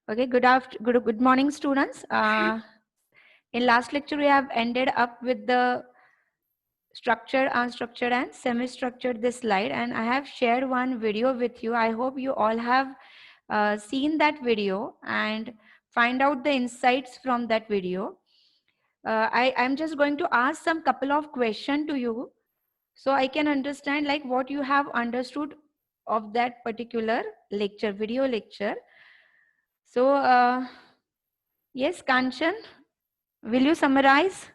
Okay, good morning, students. In last lecture, we have ended up with the structured, unstructured, and semi-structured this slide, and I have shared one video with you. I hope you all have seen that video and find out the insights from that video. I'm just going to ask some couple of questions to you so I can understand like what you have understood of that particular lecture, video lecture. So, yes, Kanchan, will you summarize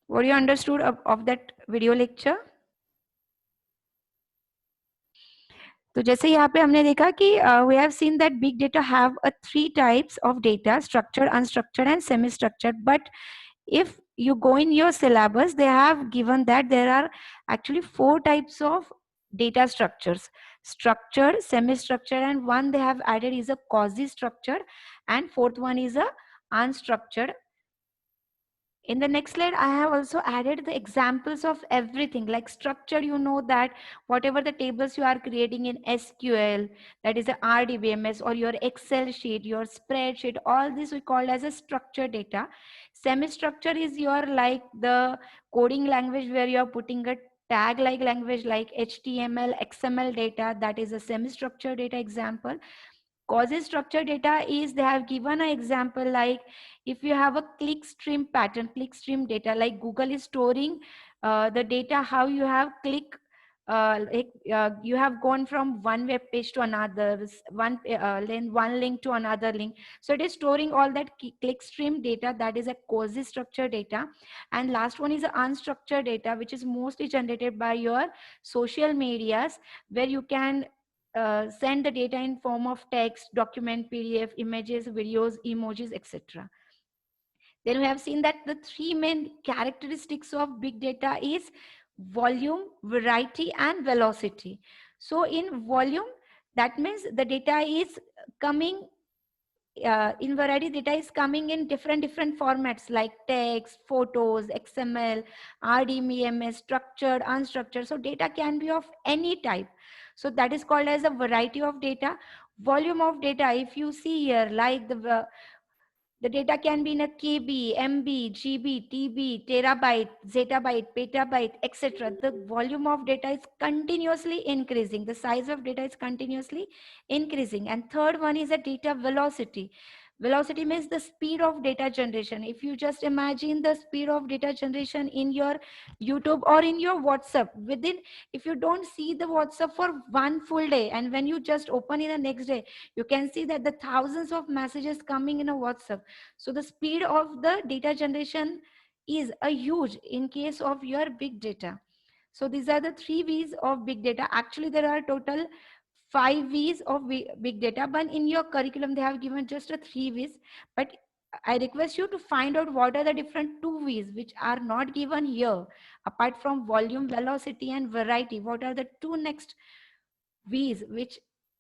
what you understood of that video lecture? तो जैसे यहाँ पे हमने देखा कि we have seen that big data have a 3 types of data, structured, unstructured and semi-structured. But if you go in your syllabus, they have given that there are actually 4 types of data structures: structured, semi-structured, and one they have added is a quasi-structured, and fourth one is a unstructured. In the next slide, I have also added the examples of everything like structure. You know that whatever the tables you are creating in SQL, that is a RDBMS or your Excel sheet, your spreadsheet, all this we call as a structured data. Semi-structure is your like the coding language where you are putting a tag like language like HTML, XML data, that is a semi-structured data example. Quasi-structured data is they have given an example like if you have a clickstream pattern, clickstream data, like Google is storing the data how you have you have gone from one web page to another, one link to another link. So it is storing all that clickstream data, that is a quasi-structured data. And last one is unstructured data, which is mostly generated by your social medias, where you can send the data in form of text, document, PDF, images, videos, emojis, etc. Then we have seen that the 3 main characteristics of big data is volume, variety, and velocity. So in volume, that means the data is coming in variety, data is coming in different formats like text, photos, XML, RDBMS, structured, unstructured. So data can be of any type. So that is called as a variety of data. Volume of data, if you see here, like the data can be in a KB, MB, GB, TB, terabyte, zettabyte, petabyte, etc. The volume of data is continuously increasing. The size of data is continuously increasing. And third one is a data velocity. Velocity means the speed of data generation. If you just imagine the speed of data generation in your YouTube or in your WhatsApp, within, if you don't see the WhatsApp for one full day, and when you just open it the next day, you can see that the thousands of messages coming in a WhatsApp. So the speed of the data generation is a huge in case of your big data. So these are the 3 V's of big data. Actually, there are total 5 V's of big data, but in your curriculum, they have given just a 3 V's. But I request you to find out what are the different 2 V's which are not given here. Apart from volume, velocity, and variety, what are the 2 next V's which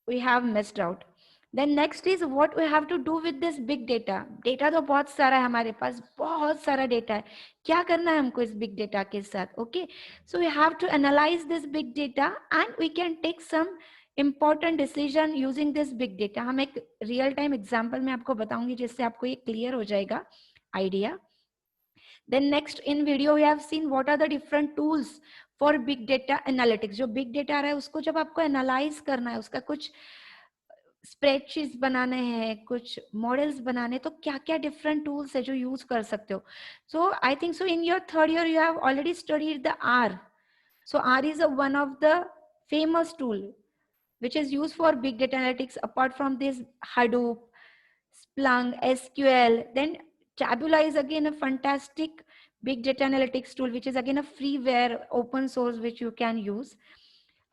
we have missed out? Then next is what we have to do with this big data. Data तो बहुत सारा है हमारे पास, बहुत सारा data है. क्या करना है हमको इस big data के साथ? Okay, so we have to analyze this big data and we can take some important decision using this big data. हम एक real time example में आपको बताऊंगी जिससे आपको ये clear हो जाएगा idea. Then next in video we have seen what are the different tools for big data analytics. जो big data आ रहा है उसको जब आपको analyze करना है, उसका कुछ स्प्रेडशीट्स बनाने हैं, कुछ मॉडल्स बनाने, तो क्या क्या डिफरेंट टूल्स है जो यूज कर सकते हो. So I think so in your third year you have already studied the R. So R is one of the famous tool which is used for big data analytics. Apart from this, Hadoop, Splunk, SQL, then Tabula is again a fantastic big data analytics tool, which is again a freeware open source which you can use.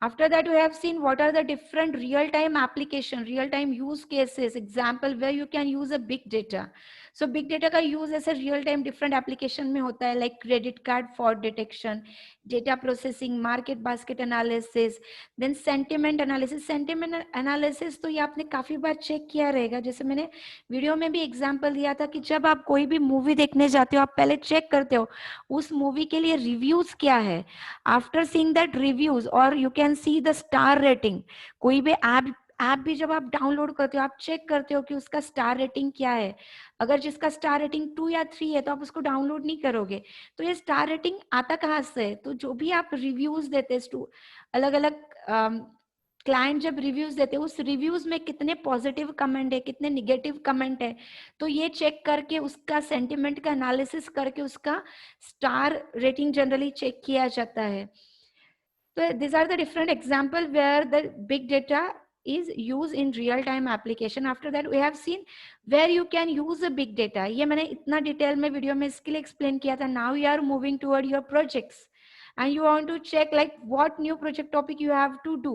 After that, we have seen what are the different real-time application, real-time use cases, example where you can use a big data. So big data का use ऐसे real-time different application में होता है, like credit card fraud detection, data processing, market basket analysis, then sentiment analysis. Sentiment analysis तो ये आपने काफी बार check किया रहेगा. जैसे मैंने वीडियो में भी example दिया था कि जब आप कोई भी movie देखने जाते हो, आप पहले check करते हो उस movie के लिए reviews क्या है. After seeing that reviews, or you can see the star rating. कोई भी ऐप भी जब आप डाउनलोड करते हो, आप चेक करते हो कि उसका स्टार रेटिंग क्या है। अगर जिसका स्टार रेटिंग 2 या 3 है तो आप उसको डाउनलोड नहीं करोगे। तो ये स्टार रेटिंग आता कहाँ से है? तो जो भी आप रिव्यूज देते हैं, अलग अलग क्लाइंट जब रिव्यूज देते हैं, उस रिव्यूज में कितने पॉजिटिव कमेंट है, कितने निगेटिव कमेंट है, तो ये चेक करके उसका सेंटिमेंट का एनालिसिस करके उसका स्टार रेटिंग जनरली चेक किया जाता है। So these are the different example where the big data is used in real time application. After that we have seen where you can use the big data. ये मैंने इतना detail में video में इसके लिए एक्सप्लेन किया था. Now you are moving toward your projects and you want to check like what new project topic you have to do.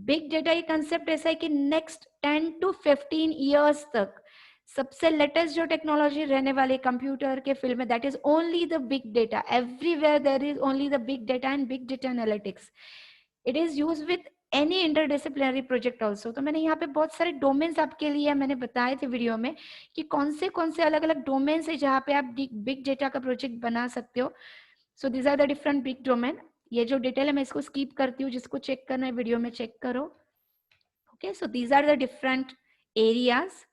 Big data ये कंसेप्ट ऐसा है कि नेक्स्ट 10 to 15 ईयर्स तक सबसे लेटेस्ट जो टेक्नोलॉजी रहने वाली कंप्यूटर के फील्ड में, that is only the big data. Everywhere there is only the big data and big data analytics. It is use with any interdisciplinary project also. तो मैंने यहाँ पे बहुत सारे डोमेन्स आपके लिए मैंने बताए थे वीडियो में कि कौन से अलग अलग डोमेन्स है जहाँ पे आप बिग डेटा का प्रोजेक्ट बना सकते हो. So these are the different big domain. ये जो डिटेल है मैं इसको स्किप करती हूँ, जिसको चेक करना है वीडियो में चेक करो. Okay, so these are the different areas.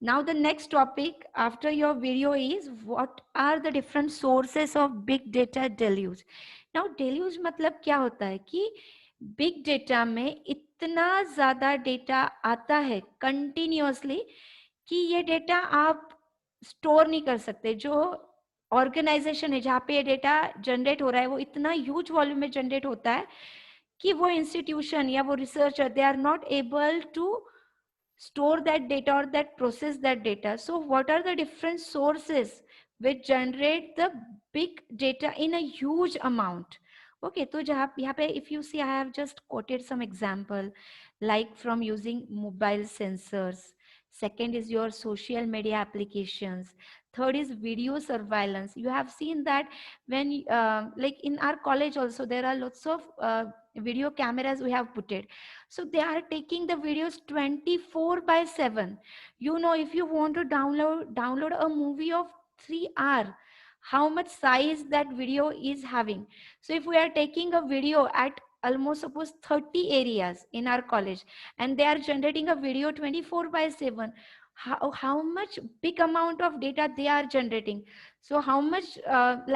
Now the next topic after your video is what are the different sources of big data deluge. Now deluge मतलब क्या होता है कि big data में इतना ज़्यादा data आता है continuously कि ये डेटा आप स्टोर नहीं कर सकते. जो ऑर्गेनाइजेशन है जहाँ पे ये डेटा जनरेट हो रहा है वो इतना ह्यूज वॉल्यूम में जनरेट होता है कि वो इंस्टीट्यूशन या वो researcher they are not able to store that data or that process that data. So what are the different sources which generate the big data in a huge amount? Okay, तो जहाँ यहाँ पे if you see I have just quoted some example like from using mobile sensors. Second is your social media applications. Third is video surveillance. You have seen that when like in our college also there are lots of video cameras we have put it. So they are taking the videos 24/7. You know, if you want to download a movie of 3 hours, how much size that video is having. So if we are taking a video at almost suppose 30 areas in our college and they are generating a video 24/7, how much big amount of data they are generating. So how much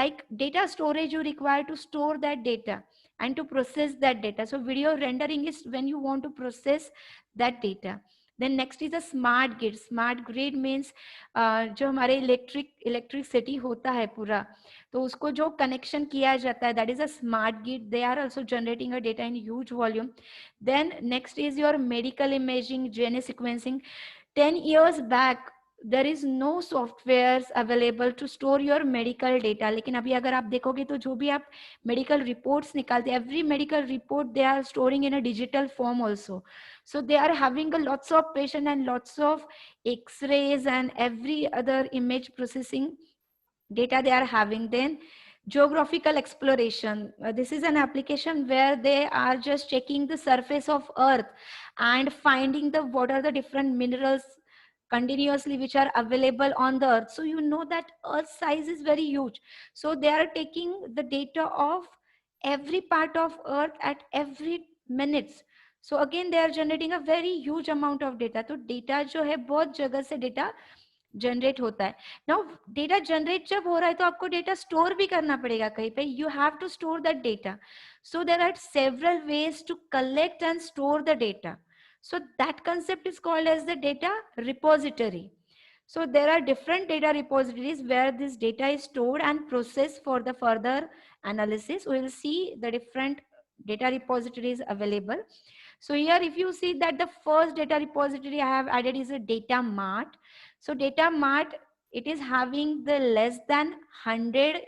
like data storage you require to store that data and to process that data. So video rendering is when you want to process that data. Then next is a smart grid. Smart grid means जो हमारे electricity होता है पूरा, तो उसको जो connection किया जाता है, that is a smart grid. They are also generating a data in huge volume. Then next is your medical imaging, DNA sequencing. 10 years back there is no softwares available to store your medical data. लेकिन अभी अगर आप देखोगे तो जो भी आप medical reports निकालते, every medical report they are storing in a digital form also. So they are having a lots of patient and lots of x-rays and every other image processing data they are having. Then geographical exploration. This is an application where they are just checking the surface of earth and finding the what are the different minerals continuously which are available on the earth. So you know that earth size is very huge. So they are taking the data of every part of earth at every minutes. So again they are generating a very huge amount of data. तो data जो है बहुत जगह से data generate होता है. Now data generate जब हो रहा है तो आपको डेटा स्टोर भी करना पड़ेगा कहीं पे. You have to store that data. So there are several ways to collect and store the data. So that concept is called as the data repository. So there are different data repositories where this data is stored and processed for the further analysis. We will see the different data repositories available. So here if you see that the first data repository I have added is a data mart. So data mart, it is having the less than 100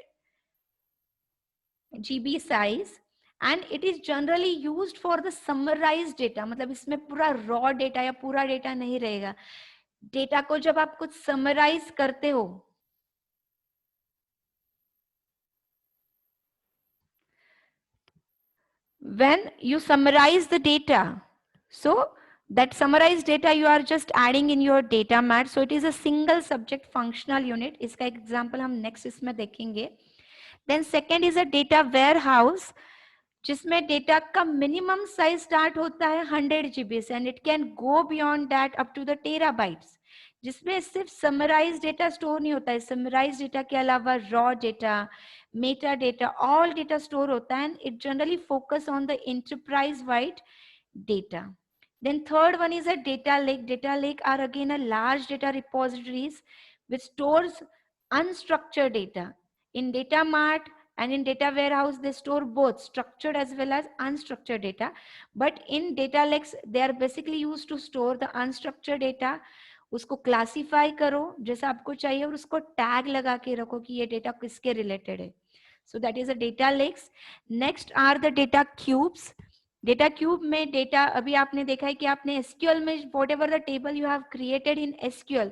GB size and it is generally used for the summarized data. मतलब इसमें पूरा raw data या पूरा data नहीं रहेगा. Data को जब आप कुछ summarize करते हो, when you summarize the data, so that summarized data you are just adding in your data mat. So it is a single subject functional unit. इसका example हम next इसमें देखेंगे. Then second is a data warehouse. जिसमें data का minimum size start होता है 100 GB से and it can go beyond that up to the terabytes, जिसमें सिर्फ समराइज डेटा स्टोर नहीं होता है, समराइज डेटा के अलावा raw data, Meta data, all data store होता है and it generally focus on the enterprise wide data. Then third one is a data lake. Data lake are again a large data repositories which stores unstructured data. In data mart and in data warehouse, they store both structured as well as unstructured data. But in data lakes, they are basically used to store the unstructured data. उसको classify करो जैसा आपको चाहिए और उसको tag लगा के रखो कि ये डेटा किसके रिलेटेड है. So that is a data lakes. Next are the data cubes. Data cube में डेटा अभी आपने देखा है कि आपने एसक्यूएल में whatever the table you have created in SQL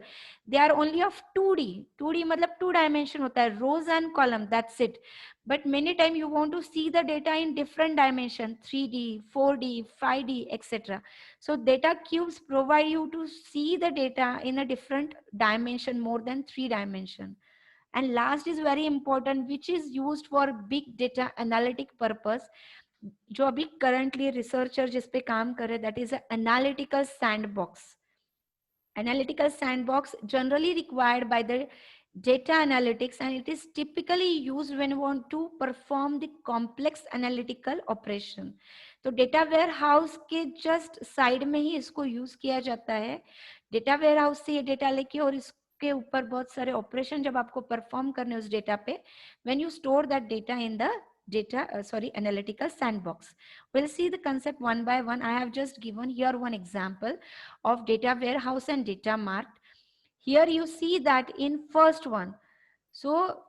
they are only of 2D. 2D मतलब 2 डायमेंशन होता है, rows and column, that's it. But many time you want to see the data in different dimension, 3D, 4D, 5D, etc. So data cubes provide you to see the data in a different dimension, more than 3 dimension. And last is very important, which is used for big data analytic purpose. जो अभी currently researcher जिस पे काम कर रहे, that is analytical sandbox. Analytical sandbox generally required by the data analytics and it is typically used when you want to perform the complex analytical operation. तो data ware house के just side में ही इसको use किया जाता है. Data ware house से ये data लेके और इसके ऊपर बहुत सारे ऑपरेशन जब आपको परफॉर्म करने उस डेटा पे, when you store that data in the analytical sandbox. We'll see the concept one by one. I have just given here one example of data warehouse and data mart. Here you see that in first one. So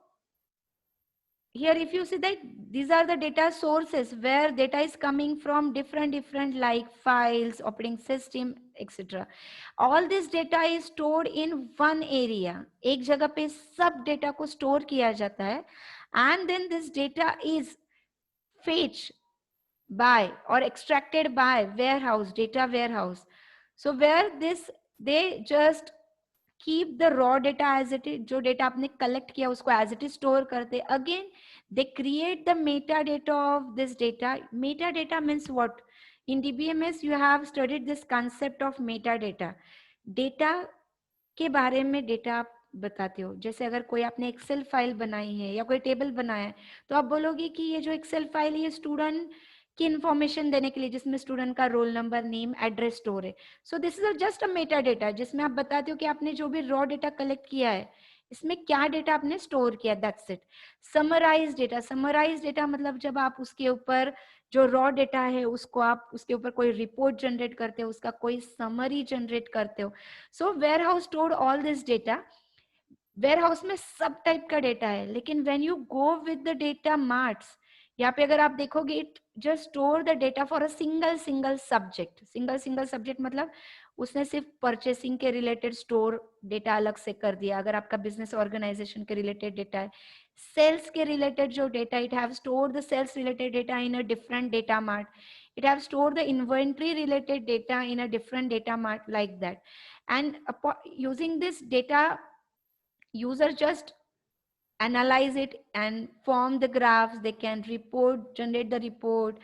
here if you see that these are the data sources where data is coming from different like files, operating system, etc. All this data is stored in one area. एक जगह पे सब data को store किया जाता है and then this data is fetched by or extracted by warehouse, data warehouse. So where this they just keep the raw data as it is, जो data आपने collect किया उसको as it is store करते. Again they create the metadata of this data. Metadata means what? In DBMS you have studied this concept of metadata. Data के बारे में data आप बताते हो. जैसे अगर कोई आपने एक्सेल फाइल बनाई है या कोई टेबल बनाया है तो आप बोलोगे कि ये जो एक्सेल फाइल है ये स्टूडेंट की इंफॉर्मेशन देने के लिए, जिसमें स्टूडेंट का roll number, name, address store है. So this is just a meta data जिसमें आप बताते हो कि आपने जो भी रॉ डेटा कलेक्ट किया है इसमें क्या डेटा आपने स्टोर किया, that's it. Summarise data, summarise data मतलब जब आप उसके ऊपर जो रॉ डेटा है उसको आप उसके ऊपर कोई रिपोर्ट जनरेट करते हो, उसका कोई समरी जनरेट करते हो. So warehouse stored all this data. Warehouse में सब टाइप का डेटा है, लेकिन when you go with the data marts, यहाँ पे अगर आप देखोगे it just store the data for a single subject. Single subject मतलब उसने सिर्फ परचेसिंग के रिलेटेड स्टोर डेटा अलग से कर दिया. अगर आपका बिजनेस ऑर्गेनाइजेशन के रिलेटेड डेटा है, सेल्स के रिलेटेड जो data, it have store the sales related data in a different data mart. It have stored the inventory related data in a different data mart like that. And using this data, user just analyze it and form the graphs. They can generate the report,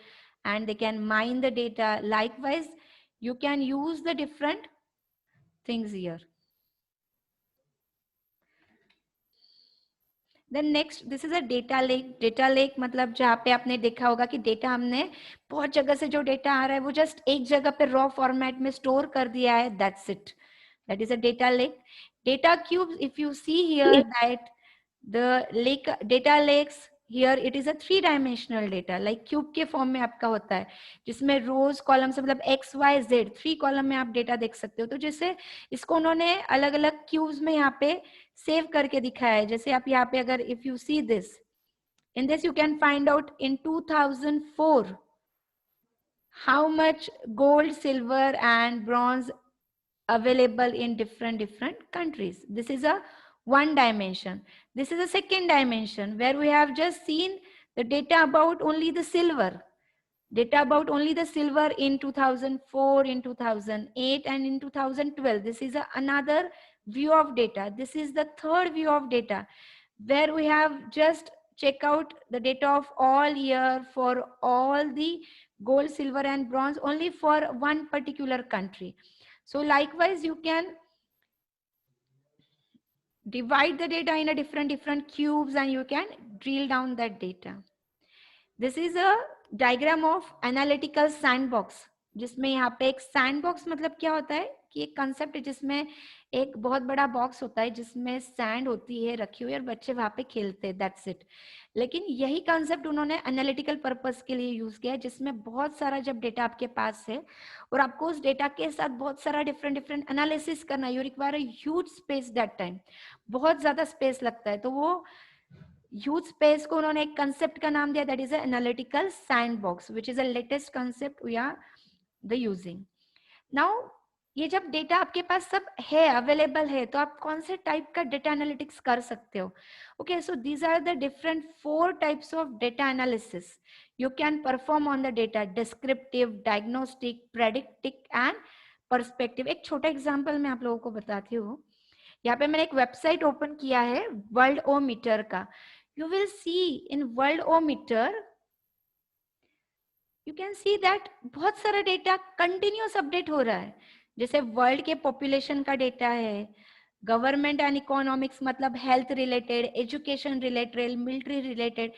and they can mine the data. Likewise, you can use the different things here. Then next, this is a data lake. Data lake मतलब जहाँ पे आपने देखा होगा कि data हमने बहुत जगह से जो डेटा आ रहा है वो जस्ट एक जगह पे रॉ फॉर्मेट में स्टोर कर दिया है, that's it. That is a data lake. Data cubes, if you see here that the lake data lakes, here it is a 3-dimensional data, like cube के फॉर्म में आपका होता है जिसमें रोज कॉलम से मतलब एक्स वाई जेड 3 कॉलम में आप डेटा देख सकते हो. तो जैसे इसको उन्होंने अलग अलग क्यूब्स में यहाँ पे सेव करके दिखाया है. जैसे आप यहाँ पे अगर if you see this, in this you can find out in 2004 how much gold, silver and bronze available in different countries. This is a one dimension. This is a second dimension where we have just seen the data about only the silver. Data about only the silver in 2004, in 2008 and in 2012. This is another view of data. This is the third view of data where we have just check out the data of all year for all the gold, silver and bronze only for one particular country. So likewise, you can divide the data in a different cubes and you can drill down that data. This is a diagram of analytical sandbox, जिसमें यहाँ पे एक sandbox मतलब क्या होता है कि एक कंसेप्ट है जिसमें एक बहुत बड़ा बॉक्स होता है जिसमें सैंड होती है रखी हुई और बच्चे वहां पे खेलते हैं, दैट्स इट. लेकिन यही कंसेप्ट उन्होंने एनालिटिकल पर्पस के लिए यूज किया है, जिसमें बहुत सारा जब डेटा आपके पास है और आपको उस डेटा के साथ बहुत सारा डिफरेंट एनालिसिस करना है, you require a huge space that time, बहुत ज्यादा स्पेस लगता है. तो वो ह्यूज स्पेस को उन्होंने एक कंसेप्ट का नाम दिया, that is analytical sandbox, which is a latest concept we are the using now. ये जब डेटा आपके पास सब है, अवेलेबल है, तो आप कौन से टाइप का डेटा एनालिटिक्स कर सकते हो. Okay, so these are the different 4 types of data analysis you can perform on the data: descriptive, diagnostic, predictive and perspective. एक छोटा एग्जांपल मैं आप लोगों को बताती हूँ. यहाँ पे मैंने एक वेबसाइट ओपन किया है वर्ल्ड ओ मीटर का. You will see in Worldometer, you can see that बहुत सारा डेटा कंटिन्यूस अपडेट हो रहा है. जैसे वर्ल्ड के पॉपुलेशन का डेटा है, गवर्नमेंट एंड इकोनॉमिक्स मतलब health related, education related, military related,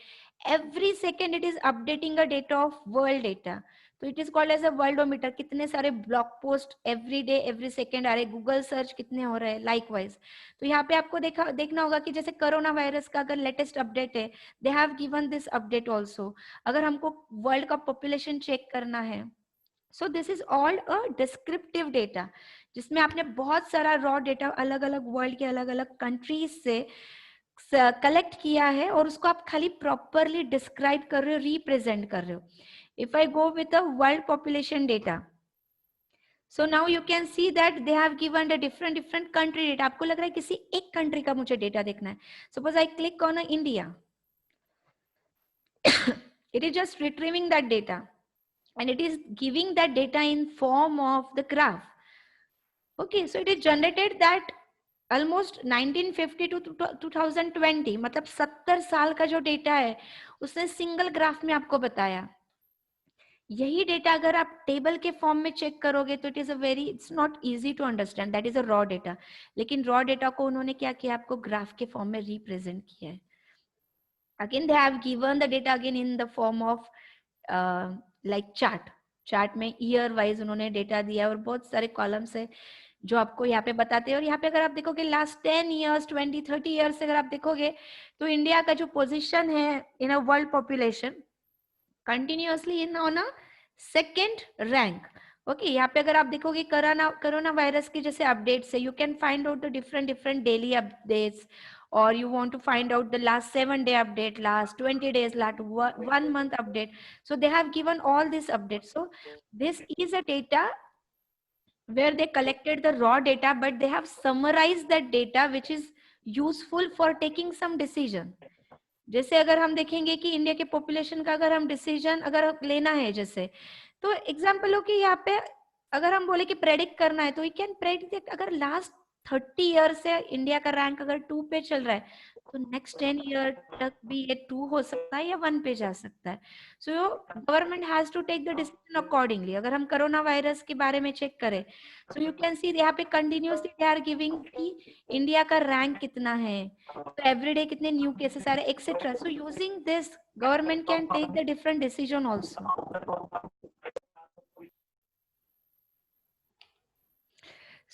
every second it is updating a data of world data. तो it is called as a Worldometer. कितने सारे blog post every day every second आ रहे, Google search कितने हो रहे हैं लाइकवाइज. तो यहाँ पे आपको देखना होगा कि जैसे कोरोना वायरस का अगर लेटेस्ट अपडेट है, they have given this update also. अगर हमको वर्ल्ड का पॉपुलेशन चेक करना है, so this is all a descriptive data, जिसमें आपने बहुत सारा रॉ डेटा अलग अलग वर्ल्ड के अलग अलग कंट्रीज से कलेक्ट किया है और उसको आप खाली प्रॉपरली डिस्क्राइब कर रहे हो, रिप्रेजेंट कर रहे हो. If I go with a world population data, so now you can see that they have given the different country data. आपको लग रहा है किसी एक कंट्री का मुझे डेटा देखना है. Suppose I click on India. It is just retrieving that data and it is giving that data in form of the graph. Okay, so it is generated that almost 1950 to 2020, मतलब 70 साल का जो data है उसने single graph में आपको बताया. यही डेटा अगर आप टेबल के फॉर्म में चेक करोगे तो it's not easy to understand, that is a raw data. लेकिन रॉ डेटा को उन्होंने क्या किया, आपको ग्राफ के फॉर्म में रिप्रेजेंट किया है. Again they have given the data again in the form of like chart में ईयर वाइज उन्होंने डेटा दिया और बहुत सारे कॉलम्स है जो आपको यहाँ पे बताते हैं. और यहाँ पे अगर आप देखोगे लास्ट 10 ईयर्स 20-30 ईयर्स अगर आप देखोगे तो इंडिया का जो पोजीशन है in a world population continuously in on a second rank. Okay, यहाँ पे अगर आप देखोगे कोरोना वायरस की जैसे अपडेट्स है, you can find out the different daily updates, or you want to find out the last 7-day update, last 20 days, last 1 month update. So they have given all these updates. So this is a data where they collected the raw data, but they have summarized that data which is useful for taking some decision. जैसे अगर हम देखेंगे कि India के population का अगर हम decision अगर लेना है, जैसे तो एग्जांपल हो कि यहाँ पे अगर हम बोले कि प्रेडिक्ट करना है तो वी कैन प्रेडिक्ट अगर लास्ट 30 ईयर से इंडिया का रैंक अगर 2 पे चल रहा है तो नेक्स्ट 10 ईयर तक भी ये 2 हो सकता है या 1 पे जा सकता है. So government has to take the decision accordingly. अगर हम कोरोना वायरस के बारे में चेक करें, सो यू कैन सी यहाँ पे कंटिन्यूसली दे आर गिविंग कि इंडिया का रैंक कितना है, तो एवरीडे कितने न्यू केसेस आ रहे, etcetera. So using this government can take the different decision also.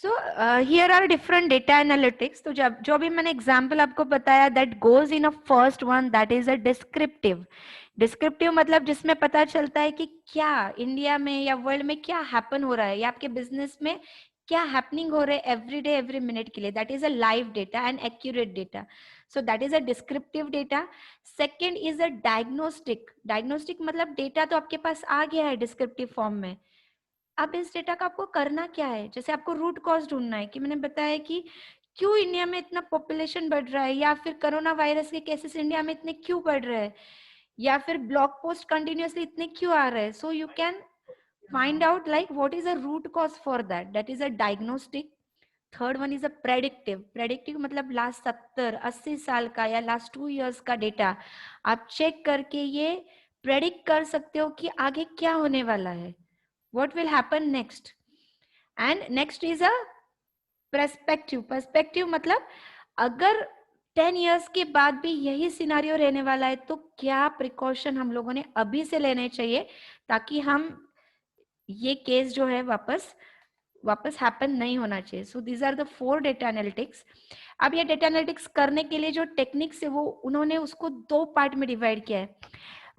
So here are different data analytics. तो जब जो भी मैंने एग्जाम्पल आपको बताया, that goes in a first one, that is a descriptive. Descriptive मतलब जिसमें पता चलता है कि क्या इंडिया में या वर्ल्ड में क्या हैपन हो रहा है या आपके बिजनेस में क्या हैपनिंग हो रहा है एवरी डे एवरी मिनट के लिए. That is a live data and accurate data. So that is a descriptive data. Second is a diagnostic. Diagnostic मतलब डेटा तो आपके पास आ गया है डिस्क्रिप्टिव फॉर्म में, अब इस डेटा का आपको करना क्या है. जैसे आपको रूट कॉज ढूंढना है कि मैंने बताया कि क्यों इंडिया में इतना पॉपुलेशन बढ़ रहा है, या फिर कोरोना वायरस के केसेस इंडिया में इतने क्यों बढ़ रहे हैं, या फिर ब्लॉग पोस्ट कंटिन्यूअसली इतने क्यों आ रहे हैं. So you can find out like what is a root cause for that. That is a diagnostic. Third one is a predictive. Predictive मतलब लास्ट 70-80 साल का या लास्ट 2 इयर्स का डेटा आप चेक करके ये प्रेडिक्ट कर सकते हो कि आगे क्या होने वाला है, what will happen next. And next is a perspective. Perspective मतलब अगर 10 इयर्स के बाद भी यही सिनारियो रहने वाला है तो क्या प्रिकॉशन हम लोगों ने अभी से लेने चाहिए ताकि हम ये केस जो है वापस हैपन नहीं होना चाहिए. So these are the 4 data analytics. अब ये डेटा एनालिटिक्स करने के लिए जो टेक्निक्स है वो उन्होंने उसको 2 पार्ट में डिवाइड किया है.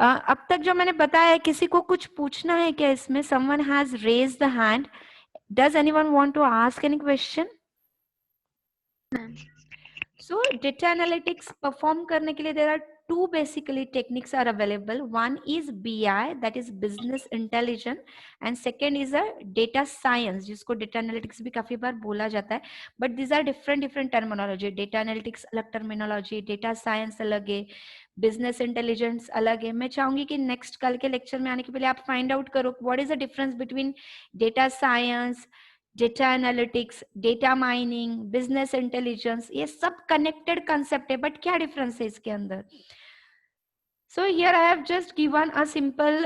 अब तक जो मैंने बताया है, किसी को कुछ पूछना है क्या इसमें? Someone has raised the hand. Does anyone want to ask any question? So data analytics perform करने के लिए there are 2 basically techniques are available. One is BI, that is business intelligence, and second is a data science, जिसको data analytics भी काफी बार बोला जाता है. But these are different terminology. Data analytics अलग terminology, data science अलग है, business intelligence अलग है. मैं चाहूंगी कि next कल के lecture में आने के पहले आप find out करो what is the difference between data science, data analytics, data mining, business intelligence. ये सब कनेक्टेड कंसेप्ट है, बट क्या डिफरेंस है इसके अंदर? So here I have just given a simple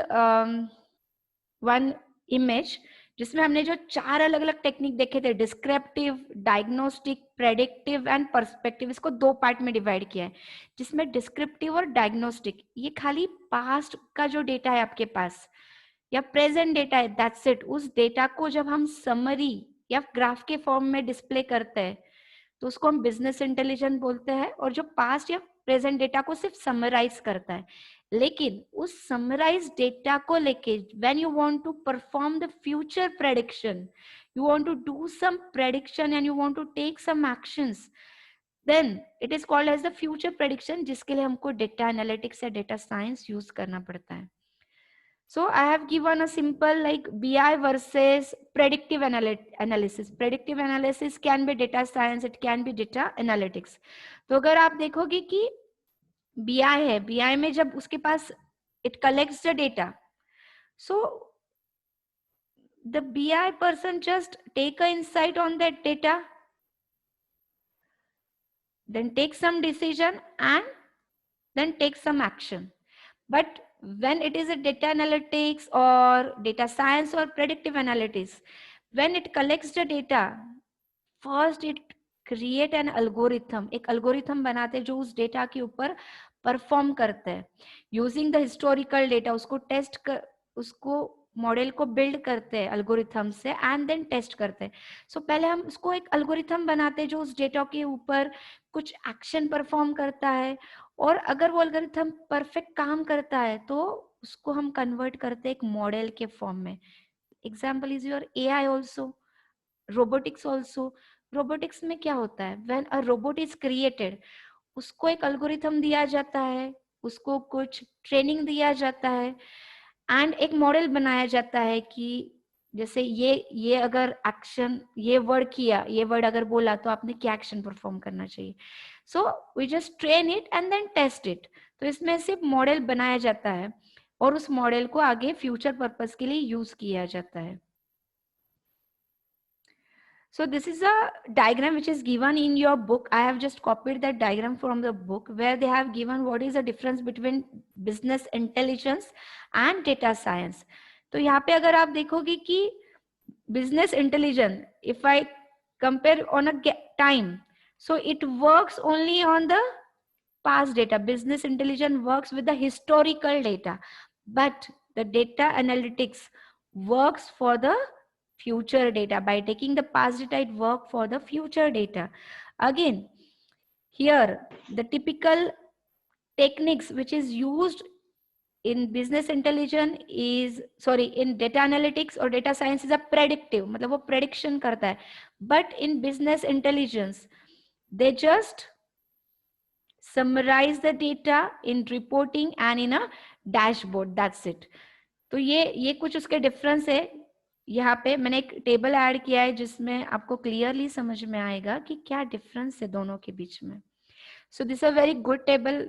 one image जिसमें हमने जो 4 अलग अलग टेक्निक देखे थे, descriptive, diagnostic, predictive and perspective, इसको 2 पार्ट में डिवाइड किया है. जिसमें डिस्क्रिप्टिव और डायग्नोस्टिक ये खाली पास्ट का जो डेटा है आपके पास या प्रेजेंट डेटा है, दैट्स इट. उस डेटा को जब हम समरी या ग्राफ के फॉर्म में डिस्प्ले करते हैं तो उसको हम बिजनेस इंटेलिजेंस बोलते हैं, और जो पास्ट या प्रेजेंट डेटा को सिर्फ समराइज करता है. लेकिन उस समराइज डेटा को लेके when you want to perform the future prediction, you want to do some prediction and you want to take some actions, then it is called as the future prediction, जिसके लिए हमको data analytics या data science use करना पड़ता है. So I have given a simple like BI versus predictive analysis. Predictive analysis can be data science, it can be data analytics. तो अगर आप देखोगे कि BI है, BI में जब उसके पास it collects the data, so the BI person just take a insight on that data, then take some decision and then take some action. But when it is a data analytics or data science or predictive analytics, when it collects the data, first it create an algorithm. एक algorithm बनाते हैं जो उस data के ऊपर perform करते हैं. Using the historical data, उसको test कर, उसको मॉडल को बिल्ड करते हैं अल्गोरिथम से एंड देन टेस्ट करते हैं. सो पहले हम उसको एक अल्गोरिथम बनाते हैं जो उस डेटा के ऊपर कुछ एक्शन परफॉर्म करता है, और अगर वो अल्गोरिथम परफेक्ट काम करता है तो उसको हम कन्वर्ट करते हैं एक मॉडल के फॉर्म में. Example is your AI also, robotics also. Robotics में क्या होता है, when a robot is created, उसको एक अल्गोरिथम दिया जाता है, उसको कुछ ट्रेनिंग दिया जाता है एंड एक मॉडल बनाया जाता है कि जैसे ये अगर एक्शन, ये वर्ड किया, ये वर्ड अगर बोला तो आपने क्या एक्शन परफॉर्म करना चाहिए. So we just train it and then test it. तो इसमें सिर्फ मॉडल बनाया जाता है और उस मॉडल को आगे फ्यूचर पर्पस के लिए यूज किया जाता है. So this is a diagram which is given in your book. I have just copied that diagram from the book where they have given what is the difference between business intelligence and data science. तो यहाँ पे अगर आप देखोगे कि business intelligence, if I compare on a time, so it works only on the past data. Business intelligence works with the historical data, but the data analytics works for the future data. By taking the past data, it work for the future data. Again, here the typical techniques which is used in business intelligence is, sorry, in data analytics or data science is a predictive, मतलब वो prediction करता है. But in business intelligence, they just summarize the data in reporting and in a dashboard. That's it. तो ये कुछ उसके difference है. यहाँ पे मैंने एक टेबल ऐड किया है जिसमें आपको क्लियरली समझ में आएगा कि क्या डिफरेंस है दोनों के बीच में. So this is a very good table.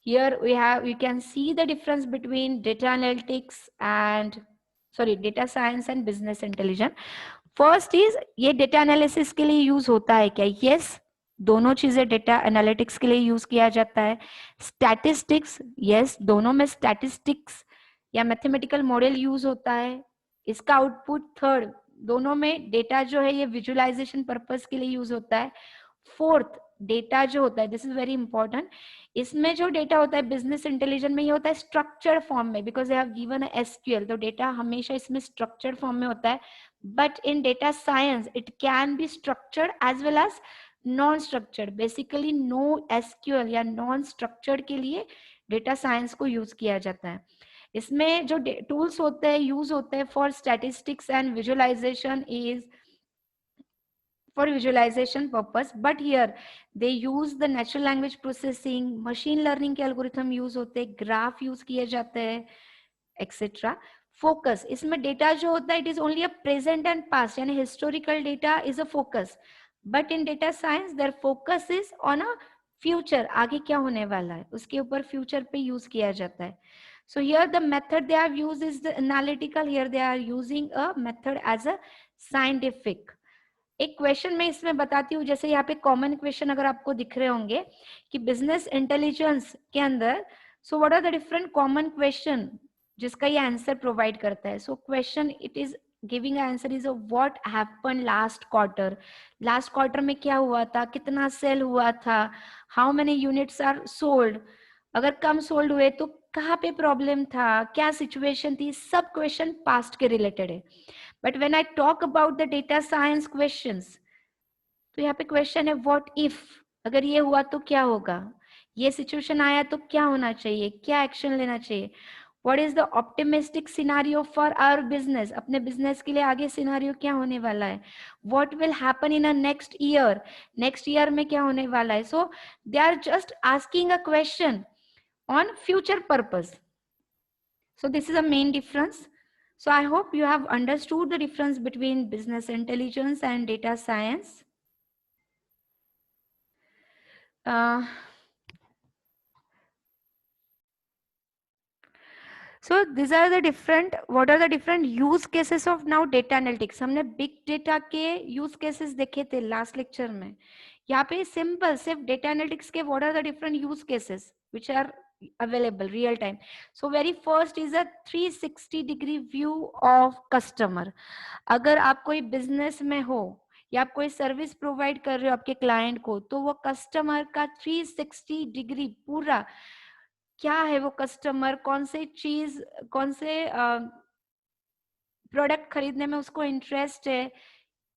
Here you can see the difference between data analytics and, sorry, data science and business intelligence. First is ये डेटा एनालिसिस के लिए यूज होता है क्या? यस, दोनों चीजें डेटा एनालिटिक्स के लिए यूज किया जाता है. स्टैटिस्टिक्स, यस, दोनों में स्टैटिस्टिक्स या मैथमेटिकल मॉडल यूज होता है. इसका आउटपुट थर्ड, दोनों में डेटा जो है ये विजुअलाइजेशन पर्पस के लिए यूज होता है. फोर्थ, डेटा जो होता है, दिस इज वेरी इंपॉर्टेंट, इसमें जो डेटा होता है बिजनेस इंटेलिजेंस में ये होता है स्ट्रक्चर्ड फॉर्म में, because they have given SQL, तो डेटा हमेशा इसमें स्ट्रक्चर्ड फॉर्म में होता है. but in data science it can be structured as well as non structured. basically no SQL या non structured के लिए data science को यूज किया जाता है. इसमें जो टूल्स होते हैं यूज होते हैं for statistics and visualization is for visualization purpose, but here they use the natural language processing, machine learning के algorithm use होते हैं, graph use किए जाते हैं, etc. Focus, इसमें डेटा जो होता है it is only a present and past, यानी historical data is a focus, but in data science there focus is on a future, आगे क्या होने वाला है उसके ऊपर फ्यूचर पे यूज किया जाता है. So here the method they have used is the analytical, here they are using a method as a scientific. एक क्वेश्चन मैं इसमें बताती हूँ, जैसे यहाँ पे कॉमन क्वेश्चन अगर आपको दिख रहे होंगे कि बिजनेस इंटेलिजेंस के अंदर so what are the different common question जिसका ये आंसर प्रोवाइड करता है. So question it is giving answer is what happen last quarter, last quarter में क्या हुआ था, कितना सेल हुआ था, how many units are sold, अगर कम सोल्ड हुए तो कहाँ पे प्रॉब्लम था, क्या सिचुएशन थी, सब क्वेश्चन पास्ट के रिलेटेड है. But when I talk about the data science questions, तो यहाँ पे क्वेश्चन है व्हाट इफ, अगर ये हुआ तो क्या होगा, ये सिचुएशन आया तो क्या होना चाहिए, क्या एक्शन लेना चाहिए, what is the optimistic scenario for our business, अपने बिजनेस के लिए आगे सिनारियो क्या होने वाला है, what will happen in a next year, next year में क्या होने वाला है. So they are just asking a question on future purpose. So this is a main difference. So I hope you have understood the difference between business intelligence and data science. So these are the different, what are the different use cases of now data analytics. हमने big data के use cases देखे थे last lecture में. यहाँ पे simple सिर्फ data analytics के what are the different use cases which are available real time. So very first is a 360-degree view of customer. अगर आप कोई business में हो या आप कोई सर्विस प्रोवाइड कर रहे हो आपके क्लाइंट को, तो वो कस्टमर का 360 डिग्री पूरा क्या है, वो कस्टमर कौन से चीज, कौन से प्रोडक्ट खरीदने में उसको इंटरेस्ट है,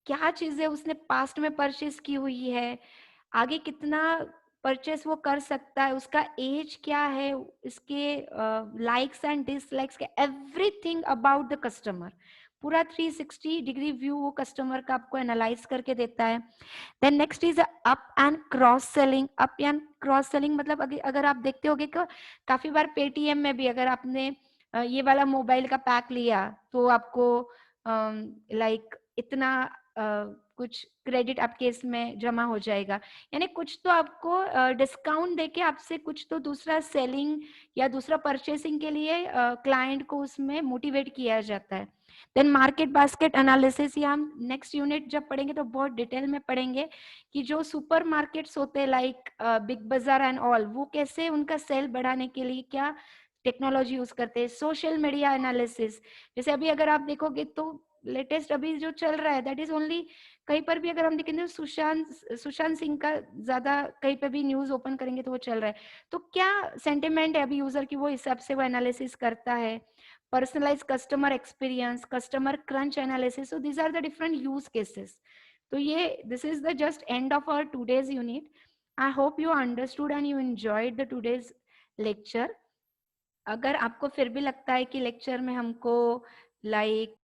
क्या चीजें उसने पास्ट में परचेज की हुई है, आगे कितना परचेस वो कर सकता है, उसका एज क्या है, इसके लाइक्स एंड डिसलाइक्स के, एवरीथिंग अबाउट द कस्टमर, पूरा 360 डिग्री व्यू वो कस्टमर का आपको एनालाइज करके देता है. Then next is up and cross selling. Up and cross selling मतलब अगर आप देखते होगे कि काफी बार पेटीएम में भी अगर आपने ये वाला मोबाइल का पैक लिया तो आपको लाइक इतना कुछ क्रेडिट आपके इसमें जमा हो जाएगा, यानी कुछ तो आपको डिस्काउंट देके आपसे कुछ तो दूसरा सेलिंग या दूसरा परचेसिंग के लिए क्लाइंट को उसमें मोटिवेट किया जाता है. देन मार्केट बास्केट एनालिसिस, ये हम नेक्स्ट यूनिट जब पढ़ेंगे तो बहुत डिटेल में पढ़ेंगे कि जो सुपर मार्केट्स होते हैं लाइक बिग बाजार एंड ऑल, वो कैसे उनका सेल बढ़ाने के लिए क्या टेक्नोलॉजी यूज करते हैं. सोशल मीडिया एनालिसिस, जैसे अभी अगर आप देखोगे तो लेटेस्ट अभी जो चल रहा है दैट इज ओनली, कहीं पर भी अगर हम देखेंगे तो सुशांत सिंह का ज्यादा, कहीं पे भी न्यूज ओपन करेंगे तो वो चल रहा है, तो क्या सेंटिमेंट है अभी यूजर की, वो हिसाब से वो एनालिसिस करता है. Personalize customer experience, customer crunch analysis, so these are the different use cases. तो ये this is the just end of our today's unit. I hope you understood and you enjoyed the today's lecture. अगर आपको फिर भी लगता है कि lecture में हमको लाइक